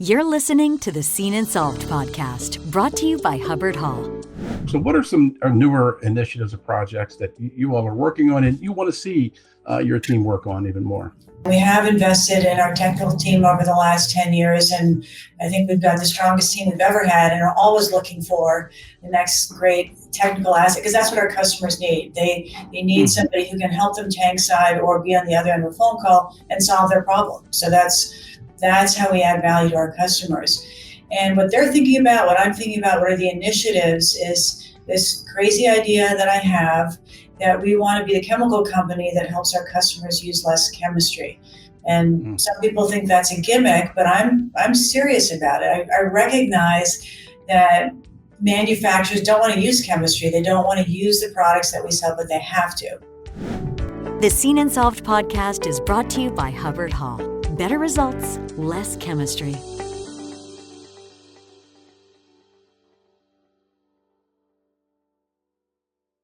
You're listening to the Seen and Solved podcast, brought to you by Hubbard-Hall. So what are some newer initiatives or projects that you all are working on and you want to see your team work on even more? We have invested in our technical team over the last 10 years, and I think we've got the strongest team we've ever had and are always looking for the next great technical asset, because that's what our customers need. They need somebody who can help them tank side or be on the other end of a phone call and solve their problem. So that's how we add value to our customers. And what they're thinking about, what I'm thinking about, what are the initiatives, is this crazy idea that I have that we want to be the chemical company that helps our customers use less chemistry. And some people think that's a gimmick, but I'm serious about it. I recognize that manufacturers don't want to use chemistry. They don't want to use the products that we sell, but they have to. The Seen and Solved podcast is brought to you by Hubbard-Hall. Better results, less chemistry.